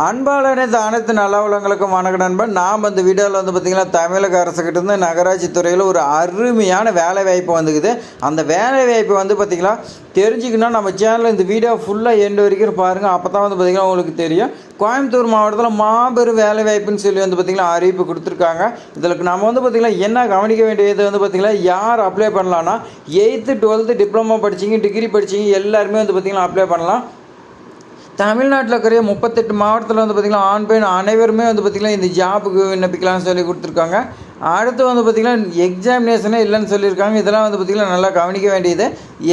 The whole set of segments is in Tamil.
அன்பால் அனைத்து நல்ல உள்ளவங்களுக்கும் வணக்கம் நண்பன். நாம் இந்த வீடியோவில் பார்த்திங்கன்னா தமிழக அரசுக்கிட்டேருந்து நகராட்சி துறையில் ஒரு அருமையான வேலைவாய்ப்பு வந்துக்குது. அந்த வேலைவாய்ப்பு பார்த்திங்கன்னா தெரிஞ்சுக்கணும் நம்ம சேனலில் இந்த வீடியோ ஃபுல்லாக எண்டு வரைக்கும் பாருங்கள். அப்போ தான் பார்த்திங்கன்னா உங்களுக்கு தெரியும். கோயம்புத்தூர் மாவட்டத்தில் மாபெரும் வேலைவாய்ப்புன்னு சொல்லி பார்த்திங்கன்னா அறிவிப்பு கொடுத்துருக்காங்க. இதில் நம்ம பார்த்திங்கன்னா என்ன கவனிக்க வேண்டியது பார்த்திங்கன்னா யார் அப்ளை பண்ணலான்னா 8th 12th டிப்ளமோ படிச்சிங்க, டிகிரி படிச்சிங்க எல்லாருமே பார்த்திங்கன்னா அப்ளை பண்ணலாம். தமிழ்நாட்டில் இருக்கிற 38 மாவட்டத்தில் பார்த்திங்கன்னா ஆண் பெண் அனைவருமே பார்த்திங்கன்னா இந்த ஜாபுக்கு விண்ணப்பிக்கலாம்னு சொல்லி கொடுத்துருக்காங்க. அடுத்து பார்த்திங்கன்னா எக்ஸாமினேஷனே இல்லைன்னு சொல்லியிருக்காங்க. இதெல்லாம் பார்த்திங்கன்னா நல்லா கவனிக்க வேண்டியது.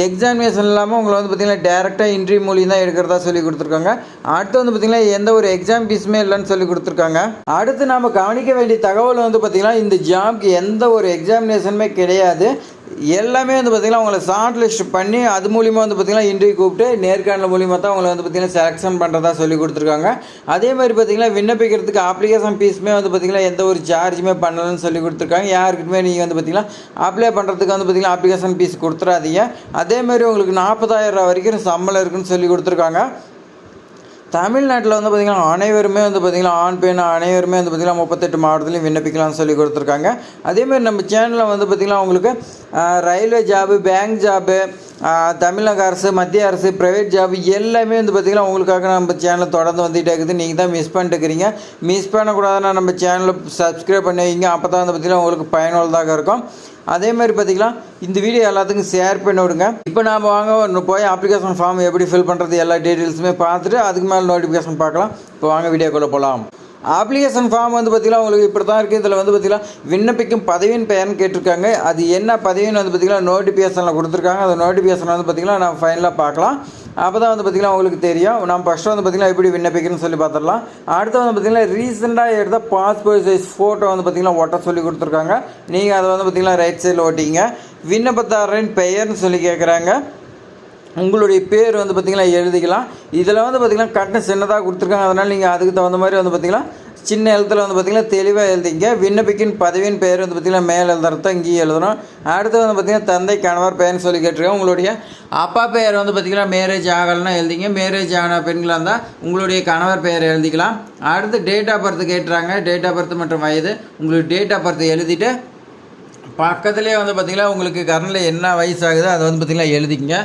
எக்ஸாமினேஷன் இல்லாமல் உங்களை பார்த்திங்கன்னா டேரெக்டாக இன்டர்வியூ மூலியம் தான் எடுக்கிறதா சொல்லி கொடுத்துருக்காங்க. அடுத்து பார்த்திங்கன்னா எந்த ஒரு எக்ஸாம் ஃபீஸுமே இல்லைன்னு சொல்லி கொடுத்துருக்காங்க. அடுத்து நாம் கவனிக்க வேண்டிய தகவல் பார்த்திங்கன்னா இந்த ஜாப்க்கு எந்த ஒரு எக்ஸாமினேஷனுமே கிடையாது. எல்லாமே பார்த்திங்கன்னா உங்களை ஷார்ட் லிஸ்ட் பண்ணி அது மூலிமா பார்த்திங்கன்னா இன்டர்வியூ கூப்பிட்டு நேர்காணல் மூலிமா தான் உங்களை பார்த்திங்கன்னா செலெக்ஷன் பண்ணுறதா சொல்லி கொடுத்துருக்காங்க. அதே மாதிரி பார்த்திங்கன்னா விண்ணப்பிக்கிறதுக்கு அப்ளிகேஷன் ஃபீஸுமே பார்த்திங்கன்னா எந்த ஒரு சார்ஜுமே பண்ணலன்னு சொல்லி கொடுத்துருக்காங்க. யாருக்குமே நீங்கள் பார்த்திங்கன்னா அப்ளை பண்ணுறதுக்கு பார்த்திங்கன்னா அப்ளிகேஷன் ஃபீஸ் கொடுத்துறாதீங்க. அதேமாதிரி உங்களுக்கு 40,000 வரைக்கும் சம்பளம் இருக்குன்னு சொல்லி கொடுத்துருக்காங்க. தமிழ்நாட்டில் பார்த்திங்கன்னா அனைவருமே பார்த்திங்கன்னா ஆண் பெண் அனைவருமே பார்த்திங்கன்னா 38 மாவட்டத்துலையும் விண்ணப்பிக்கலாம்னு சொல்லி கொடுத்துருக்காங்க. அதேமாதிரி நம்ம சேனலில் பார்த்திங்கன்னா உங்களுக்கு ரயில்வே ஜாபு, பேங்க் ஜாபு, தமிழக அரசு, மத்திய அரசு, ப்ரைவேட் ஜாப் எல்லாமே பார்த்திங்கன்னா உங்களுக்காக நம்ம சேனலில் தொடர்ந்து வந்துகிட்டே இருக்குது. நீங்கள் தான் மிஸ் பண்ணிட்டு இருக்கிறீங்க. மிஸ் பண்ணக்கூடாதுன்னா நம்ம சேனலை சப்ஸ்கிரைப் பண்ணி வைங்க. அப்போ தான் பார்த்திங்கன்னா உங்களுக்கு பயனுள்ளதாக இருக்கும். அதே மாதிரி பார்த்திங்கன்னா இந்த வீடியோ எல்லாத்துக்கும் ஷேர் பண்ணி விடுங்க. இப்போ நாம் வாங்க போய் அப்ளிகேஷன் ஃபார்ம் எப்படி ஃபில் பண்ணுறது எல்லா டீட்டெயில்ஸுமே பார்த்துட்டு அதுக்கு மேலே நோட்டிஃபிகேஷன் பார்க்கலாம். இப்போ வாங்க வீடியோக்குள்ளே போகலாம். அப்ளிகேஷன் ஃபார்ம் பார்த்திங்கன்னா உங்களுக்கு இப்படி தான் இருக்குது. இதில் பார்த்திங்கன்னா விண்ணப்பிக்கும் பதவியின் பெயர்னு கேட்டிருக்காங்க. அது என்ன பதவின்னு பார்த்திங்கன்னா நோட்டிஃபிகேஷனில் கொடுத்துருக்காங்க. அந்த நோட்டிஃபிகேஷன் பார்த்திங்கன்னா நான் ஃபைனலாக பார்க்கலாம். அப்போ தான் பார்த்திங்கன்னா உங்களுக்கு தெரியும். நம்ம ஃபஸ்ட்டு பார்த்திங்கன்னா எப்படி விண்ணப்பிக்கணும்னு சொல்லி பார்த்துடலாம். அடுத்து பார்த்திங்கன்னா ரீசெண்டாக எடுத்த பாஸ்போர்ட் சைஸ் ஃபோட்டோ பார்த்திங்கன்னா ஒட்ட சொல்லி கொடுத்துருக்காங்க. நீங்கள் அதை பார்த்திங்கன்னா ரைட் சைடில் ஓட்டிங்க. விண்ணப்பதாரரின் பெயர்னு சொல்லி கேட்குறாங்க. உங்களுடைய பேர் பார்த்திங்கன்னா எழுதிக்கலாம். இதில் பார்த்திங்கன்னா கட்டணம் சின்னதாக கொடுத்துருக்காங்க. அதனால் நீங்கள் அதுக்கு தகுந்த மாதிரி பார்த்திங்கன்னா சின்ன எழுத்தில் பார்த்திங்கன்னா தெளிவாக எழுதிங்க. விண்ணப்பிக்கின் பதவியின் பெயர் பார்த்திங்கன்னா மேலே எழுதுறத இங்கேயும் எழுதணும். அடுத்து பார்த்திங்கன்னா தந்தை கணவர் பெயர்னு சொல்லி கேட்டிருக்கேன். உங்களுடைய அப்பா பெயர் பார்த்திங்கன்னா மேரேஜ் ஆகலைன்னா எழுதிங்க. மேரேஜ் ஆன பெண்களாக இருந்தால் உங்களுடைய கணவர் பெயர் எழுதிக்கலாம். அடுத்து டேட் ஆஃப் பர்த் கேட்டுறாங்க. டேட் ஆஃப் பர்த் மற்றும் வயது உங்களுடைய டேட் ஆஃப் பர்த் எழுதிட்டு பக்கத்துலேயே பார்த்திங்கன்னா உங்களுக்கு கரண்டில் என்ன வயசு ஆகுதோ அதை பார்த்திங்கன்னா எழுதிங்க.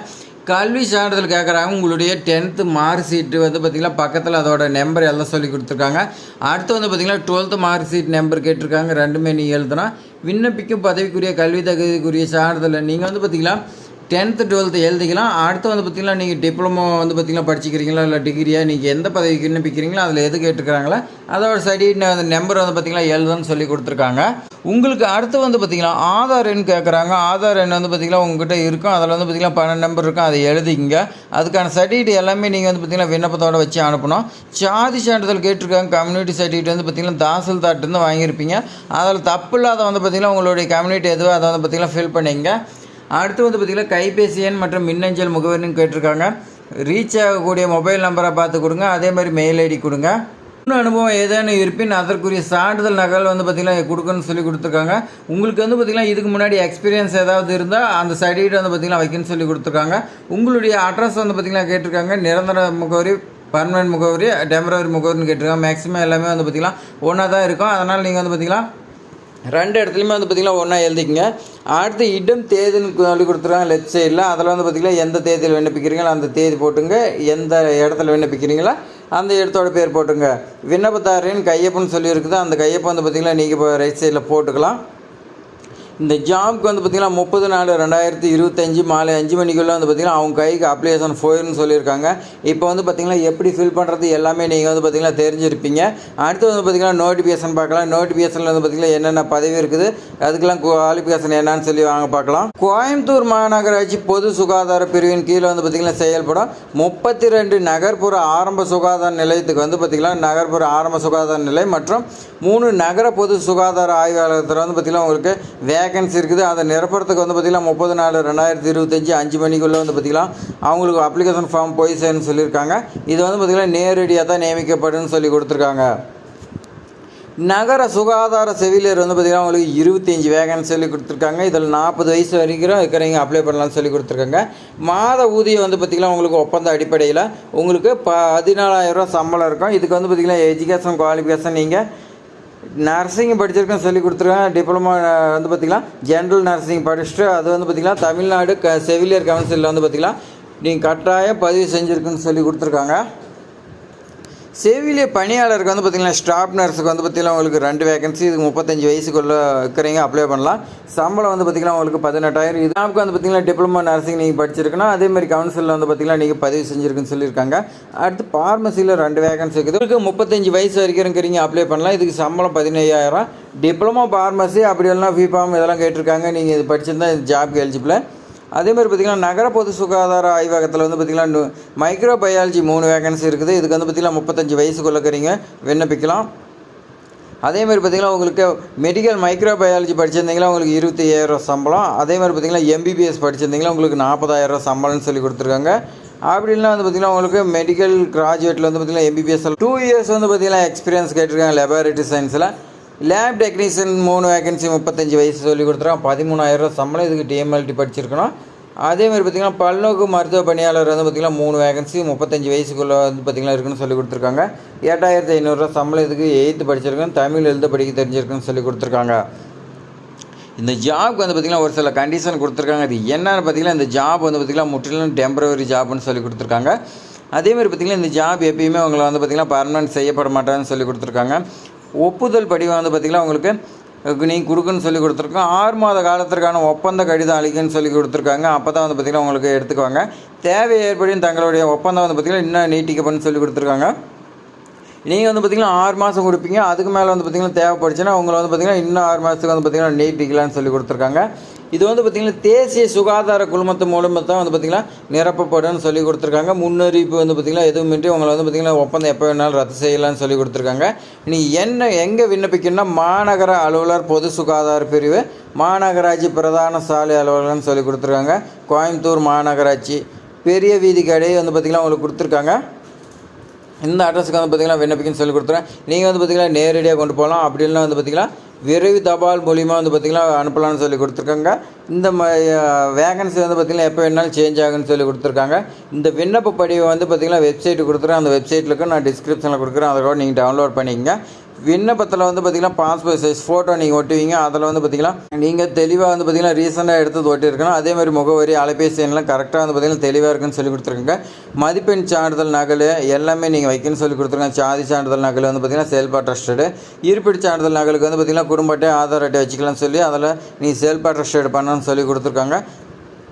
கல்வி சான்றிதழ் கேட்குறாங்க. உங்களுடைய 10th மார்க் ஷீட்டு பார்த்திங்கன்னா பக்கத்தில் அதோட நம்பர் எல்லாம் சொல்லி கொடுத்துருக்காங்க. அடுத்து பார்த்திங்கன்னா 12th மார்க் ஷீட் நம்பர் கேட்டிருக்காங்க. ரெண்டுமே நீங்கள் எழுதணும். விண்ணப்பிக்கும் பதவிக்குரிய கல்வி தகுதிக்குரிய சான்றிதழ் நீங்கள் பார்த்திங்கன்னா 10th 12th எழுதிக்கலாம். அடுத்து பார்த்திங்கன்னா நீங்கள் டிப்ளமோ பார்த்திங்கன்னா படிச்சிக்கிறீங்களா இல்லை டிகிரியா நீங்கள் எந்த பதவிக்கு விண்ணப்பிக்கிறீங்களோ அதில் எது கேட்டுருக்காங்களோ அதோட சர்டிஃபிகேட் அந்த நம்பர் பார்த்திங்கன்னா எழுதுன்னு சொல்லி கொடுத்துருக்காங்க. உங்களுக்கு அடுத்து பார்த்திங்கன்னா ஆதார் எண் கேட்குறாங்க. ஆதார் எண் பார்த்திங்கன்னா உங்கள்கிட்ட இருக்கும். அதில் பார்த்திங்கன்னா 12 நம்பர் இருக்கும். அதை எழுதிங்க. அதுக்கான சர்டிஃபிகேட் எல்லாமே நீங்கள் பார்த்திங்கன்னா விண்ணப்பத்தோடு வச்சு அனுப்பணும். சாதி சான்றிதழ் கேட்டிருக்காங்க. கம்யூனிட்டி சர்டிஃபிகேட் பார்த்திங்கன்னா தாசில்தார்ட்டேருந்து வாங்கியிருப்பீங்க. அதில் தப்பு இல்லாத பார்த்திங்கன்னா உங்களுடைய கம்யூனிட்டி எதுவோ அதை பார்த்திங்கன்னா ஃபில் பண்ணிங்க. அடுத்து பார்த்திங்கன்னா கைபேசி எண் மற்றும் மின்னஞ்சல் முகவரின்னு கேட்டிருக்காங்க. ரீச் ஆகக்கூடிய மொபைல் நம்பரை பார்த்து கொடுங்க. அதே மாதிரி மெயில் ஐடி கொடுங்க. அனுபவம் ஏதேனும் இருப்பின் அதற்குரிய சான்றிதழ் நகல் பார்த்திங்கன்னா கொடுக்கணும்னு சொல்லி கொடுத்துருக்காங்க. உங்களுக்கு பார்த்திங்கன்னா இதுக்கு முன்னாடி எக்ஸ்பீரியன்ஸ் ஏதாவது இருந்தால் அந்த சர்டிஃபிகேட் பார்த்திங்கன்னா வைக்கணும்னு சொல்லி கொடுத்துருக்காங்க. உங்களுடைய அட்ரஸ் பார்த்திங்கன்னா கேட்டிருக்காங்க. நிரந்தர முகவரி, பர்மனெண்ட் முகவரி, டெம்பரரி முகவரின்னு கேட்டிருக்காங்க. மேக்ஸிமம் எல்லாமே பார்த்திங்கன்னா ஒன்றா தான் இருக்கும். அதனால் நீங்கள் பார்த்திங்கன்னா 2 இடத்துலையுமே பார்த்திங்கன்னா ஒன்றா எழுதிக்கங்க. அடுத்து இடம் தேதின்னு சொல்லி கொடுத்துருக்காங்க லெஃப்ட் சைடில். அதில் பார்த்திங்கன்னா எந்த தேதியில் விண்ணப்பிக்கிறீங்களோ அந்த தேதி போட்டுங்க. எந்த இடத்துல விண்ணப்பிக்கிறீங்களோ அந்த இடத்தோட பேர் போட்டுங்க. விண்ணப்பதாரின் கையொப்பம்னு சொல்லி இருக்குது. அந்த கையொப்பம் பார்த்திங்கன்னா நீங்கள் இப்போ ரைட் சைடில் போட்டுக்கலாம். இந்த ஜாப்க்கு பார்த்திங்கன்னா 30/4/2025 மாலை 5 மணிக்குள்ளே பார்த்திங்கன்னா அவங்க கைக்கு அப்ளிகேஷன் போயிடும்னு சொல்லியிருக்காங்க. இப்போ பார்த்திங்கன்னா எப்படி ஃபில் பண்ணுறது எல்லாமே நீங்கள் பார்த்திங்கன்னா தெரிஞ்சிருப்பீங்க. அடுத்து பார்த்திங்கன்னா நோட்டிஃபிகேஷன் பார்க்கலாம். நோட்டிஃபிகேஷனில் பார்த்திங்கன்னா என்னென்ன பதவி இருக்குது அதுக்கெல்லாம் குவாலிஃபிகேஷன் என்னன்னு சொல்லி வாங்க பார்க்கலாம். கோயம்புத்தூர் மாநகராட்சி பொது சுகாதார பிரிவின் கீழே பார்த்திங்கன்னா செயல்படும் 32 நகர்ப்புற ஆரம்ப சுகாதார நிலையத்துக்கு பார்த்திங்கன்னா நகர்ப்புற ஆரம்ப சுகாதார நிலையம் மற்றும் 3 நகர பொது சுகாதார ஆய்வாளர்கள் பார்த்திங்கன்னா உங்களுக்கு வேகன்சி இருக்குது. அதை நிரப்புறதுக்கு பார்த்திங்கன்னா 30/4/2025 5 மணிக்குள்ளே பார்த்திங்கன்னா அவங்களுக்கு அப்ளிகேஷன் ஃபார்ம் போய் சேருன்னு சொல்லியிருக்காங்க. இது பார்த்திங்கன்னா நேரடியாக தான் நியமிக்கப்படுன்னு சொல்லி கொடுத்துருக்காங்க. நகர சுகாதார செவிலியர் வந்து பார்த்திங்கன்னா உங்களுக்கு 25 வேகன்சி சொல்லி கொடுத்துருக்காங்க. இதில் 40 வயசு வரைக்கும் இருக்கிறவங்க அப்ளை பண்ணலாம்னு சொல்லி கொடுத்துருக்காங்க. மாத ஊதியம் வந்து பார்த்திங்கன்னா உங்களுக்கு ஒப்பந்த அடிப்படையில் உங்களுக்கு 14,000 ரூபா சம்பளம் இருக்கும். இதுக்கு வந்து பார்த்திங்கன்னா எஜுகேஷன் குவாலிஃபிகேஷன் நீங்கள் நர்சிங் படிச்சிருக்கேன்னு சொல்லி கொடுத்துருக்காங்க. டிப்ளமோ வந்து பார்த்திங்கன்னா ஜென்ரல் நர்சிங் படிச்சுட்டு அது வந்து பார்த்திங்கன்னா தமிழ்நாடு செவிலியர் கவுன்சிலில் வந்து பார்த்திங்கன்னா நீங்கள் கட்டாயம் பதிவு செஞ்சுருக்குன்னு சொல்லி கொடுத்துருக்காங்க. செவிலியர் பணியாளருக்கு வந்து பார்த்திங்கன்னா ஸ்டாஃப் நர்ஸுக்கு வந்து பார்த்திங்கன்னா உங்களுக்கு 2 வேகன்சி. இதுக்கு 35 வயசுக்குள்ளே இருக்கிறவங்க அப்ளை பண்ணலாம். சம்பளம் வந்து பார்த்திங்கன்னா உங்களுக்கு 18,000. இது நமக்கு வந்து பார்த்திங்கன்னா டிப்ளமோ நர்சிங் நீங்கள் படிச்சிருக்கணும். அதேமாதிரி கவுன்சிலில் வந்து பார்த்திங்கன்னா நீங்கள் பதிவு செஞ்சுருக்குன்னு சொல்லியிருக்காங்க. அடுத்து ஃபார்மசியில் 2 வேகன்சி இருக்குது. இதுக்கு 35 வயசு வரைக்கும் இருக்கிறீங்க அப்ளை பண்ணலாம். இதுக்கு சம்பளம் 15,000. டிப்ளமோ ஃபார்மசி அப்படி எல்லாம் ஃபார்ம் இதெல்லாம் கேட்டிருக்காங்க. நீங்கள் இது படிச்சிருந்தால் இது ஜாப்க்கு எலிஜிபிள். அதேமாதிரி பார்த்திங்கன்னா நகர பொது சுகாதார ஆய்வகத்தில் வந்து பார்த்திங்கன்னா மைக்ரோ பயாலஜி 3 வேகன்சி இருக்குது. இதுக்கு வந்து பார்த்திங்கன்னா 35 வயசுக்குள்ளே இருக்கிறீங்க விண்ணப்பிக்கலாம். அதேமாதிரி பார்த்திங்கன்னா உங்களுக்கு மெடிக்கல் மைக்ரோ பயாலஜி படிச்சிருந்தீங்களா உங்களுக்கு 25,000 சம்பளம். அதேமாதிரி பார்த்திங்கன்னா எம்பிபிஎஸ் படிச்சிருந்தீங்களா உங்களுக்கு 40,000 சம்பளம்னு சொல்லி கொடுத்துருக்காங்க. அப்படின்னா வந்து பார்த்திங்கன்னா உங்களுக்கு மெடிக்கல் கிராஜுவேட்டில் வந்து பார்த்திங்கன்னா எம்பிபிஎஸ் 2 இயர்ஸ் வந்து பார்த்திங்கன்னா எக்ஸ்பீரியன்ஸ் கேட்டிருக்காங்க லெபார்ட்டரி சயின்ஸில். லேப் டெக்னீஷியன் 3 வேகன்சி 35 வயசு சொல்லி கொடுத்துருக்காங்க. 13,000 சம்பளம். இதுக்கு டிஎம்எல்டி படிச்சிருக்கணும். அதேமாதிரி பார்த்திங்கன்னா பல்நோக்கு மருத்துவ பணியாளர் வந்து பார்த்திங்கன்னா 3 வேகன்சி 35 வயசுக்குள்ளே வந்து பார்த்திங்கன்னா இருக்குன்னு சொல்லி கொடுத்துருக்காங்க. 8,500 சம்பளம். இதுக்கு 8th படிச்சிருக்கேன், தமிழ் எழுத படிக்க தெரிஞ்சிருக்குன்னு சொல்லி கொடுத்துருக்காங்க. இந்த ஜாப்க்கு வந்து பார்த்திங்கன்னா ஒரு சில கண்டிஷன் கொடுத்துருக்காங்க. இது என்னென்னு பார்த்திங்கன்னா இந்த ஜாப் வந்து பார்த்திங்கன்னா முற்றிலும் டெம்பரவரி ஜாப்னு சொல்லி கொடுத்துருக்காங்க. அதேமாதிரி பார்த்திங்கன்னா இந்த ஜாப் எப்பயுமே உங்களை வந்து பார்த்திங்கன்னா பர்மனெண்ட் செய்யப்பட மாட்டான்னு சொல்லி கொடுத்துருக்காங்க. ஒப்புதல் படிவம் வந்து பார்த்திங்கன்னா உங்களுக்கு நீங்கள் கொடுக்குன்னு சொல்லி கொடுத்துருக்கோம். 6 மாத காலத்திற்கான ஒப்பந்த கடிதம் அளிக்குன்னு சொல்லி கொடுத்துருக்காங்க. அப்போ தான் வந்து பார்த்திங்கன்னா உங்களுக்கு எடுத்துக்குவாங்க. தேவை ஏற்படும் தங்களுடைய ஒப்பந்தம் வந்து பார்த்திங்கன்னா இன்னும் நீட்டிக்கப்படும் சொல்லி கொடுத்துருக்காங்க. நீங்கள் வந்து பார்த்திங்கன்னா 6 மாதம் கொடுப்பீங்க. அதுக்கு மேலே வந்து பார்த்திங்கன்னா தேவைப்படுச்சுன்னா உங்களை வந்து பார்த்திங்கன்னா இன்னும் 6 மாதத்துக்கு வந்து பார்த்திங்கன்னா நீட்டிக்கலான்னு சொல்லி கொடுத்துருக்காங்க. இது வந்து பார்த்திங்கன்னா தேசிய சுகாதார குழுமத்து மூலமாக தான் வந்து பார்த்திங்கன்னா நிரப்பப்படும்னு சொல்லி கொடுத்துருக்காங்க. முன்னறிவிப்பு வந்து பார்த்திங்கன்னா எதுவுமின்றி உங்களை வந்து பார்த்திங்கன்னா ஒப்பந்தம் எப்போ வேணாலும் ரத்து செய்யலாம்னு சொல்லி கொடுத்துருக்காங்க. நீங்கள் எங்கே விண்ணப்பிக்கணும்னா மாநகர அலுவலர் பொது சுகாதார பிரிவு, மாநகராட்சி பிரதான சாலை அலுவலர்னு சொல்லி கொடுத்துருக்காங்க. கோயம்புத்தூர் மாநகராட்சி பெரிய வீதி கடை வந்து பார்த்திங்கன்னா உங்களுக்கு கொடுத்துருக்காங்க. இந்த அட்ரஸுக்கு வந்து பார்த்திங்கன்னா விண்ணப்பிக்கன்னு சொல்லி கொடுத்துருவேன். நீங்கள் வந்து பார்த்திங்கன்னா நேரடியாக கொண்டு போகலாம். அப்படின்னா வந்து பார்த்திங்கன்னா விரைவு தபால் மூலிமா வந்து பார்த்திங்கன்னா அனுப்பலாம்னு சொல்லி கொடுத்துருக்காங்க. இந்த வேகன்சி வந்து பார்த்திங்கன்னா எப்போ வேணாலும் சேஞ்ச் ஆகுன்னு சொல்லி கொடுத்துருக்காங்க. இந்த விண்ணப்ப படிவை வந்து பார்த்திங்கன்னா வெப்சைட்டு கொடுத்துருக்கேன். அந்த வெப்சைட்டில் நான் டிஸ்கிரிப்ஷனில் கொடுக்குறேன். அதை கூட நீங்கள் டவுன்லோட் பண்ணிக்கங்க. விண்ணப்பத்தில் வந்து பார்த்திங்கன்னா பாஸ்போர்ட் சைஸ் ஃபோட்டோ நீங்கள் ஒட்டுவீங்க. அதில் வந்து பார்த்திங்கன்னா நீங்கள் தெளிவாக வந்து பார்த்திங்கன்னா ரீசெண்டாக எடுத்து ஒட்டியிருக்கணும். அதேமாதிரி முகவரி அலைபேசி எண்ணெலாம் கரெக்டாக வந்து பார்த்திங்கன்னா தெளிவாக இருக்குன்னு சொல்லி கொடுத்துருக்காங்க. மதிப்பெண் சான்றிதழ் நகல் எல்லாமே நீங்கள் வைக்கணும்னு சொல்லி கொடுத்துருக்காங்க. சாதி சான்றிதழ் நகல் வந்து பார்த்திங்கன்னா செல்ஃப் அட்டஸ்டடு. இருப்பிட சான்றிதழ் நகலுக்கு வந்து பார்த்திங்கன்னா குடும்ப அட்டை ஆதார் அட்டை வச்சுக்கலாம்னு சொல்லி அதில் நீங்கள் செல்ஃப் அட்டஸ்டடு பண்ணணும்னு சொல்லி கொடுத்துருக்காங்க.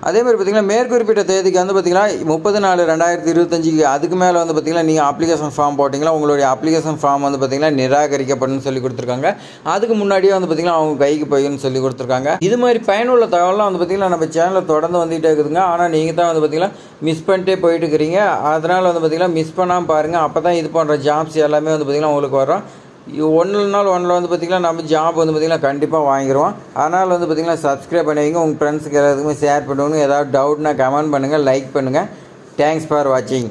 அதேமாதிரி பார்த்திங்கன்னா மேற்குறிப்பிட்ட தேதிக்கு வந்து பார்த்திங்கன்னா 30/4/2025 அதுக்கு மேலே வந்து பார்த்திங்கன்னா நீங்கள் அப்ளிகேஷன் ஃபார்ம் போட்டிங்களா உங்களுடைய அப்ளிகேஷன் ஃபார்ம் வந்து பார்த்திங்கன்னா நிராகரிக்கப்படும் சொல்லி கொடுத்துருக்காங்க. அதுக்கு முன்னாடியே வந்து பார்த்திங்கன்னா அவங்க கைக்கு போயின்னு சொல்லி கொடுத்துருக்காங்க. இது மாதிரி பயனுள்ள தகவலாம் வந்து பார்த்திங்கன்னா நம்ம சேனலில் தொடர்ந்து வந்துகிட்டே இருக்குதுங்க. ஆனால் நீங்கள் தான் வந்து பார்த்திங்கன்னா மிஸ் பண்ணிட்டே போயிட்டு இருக்கிறீங்க. அதனால் வந்து பார்த்திங்கன்னா மிஸ் பண்ணாமல் பாருங்கள். அப்போ தான் இது போன்ற ஜாப்ஸ் எல்லாமே வந்து பார்த்திங்கன்னா உங்களுக்கு வரும். ஒன்றில் வந்து பார்த்திங்கன்னா நம்ம ஜாப் வந்து பார்த்திங்கன்னா கண்டிப்பாக வாங்கிடுவோம். அதனால் வந்து பார்த்திங்கன்னா சப்ஸ்கிரைப் பண்ணுவீங்க. உங்கள் ஃப்ரெண்ட்ஸுக்கு எல்லாத்துக்குமே ஷேர் பண்ணுவோங்க. ஏதாவது டவுட்னா கமெண்ட் பண்ணுங்கள், லைக் பண்ணுங்கள். தேங்க்ஸ் ஃபார் வாட்சிங்.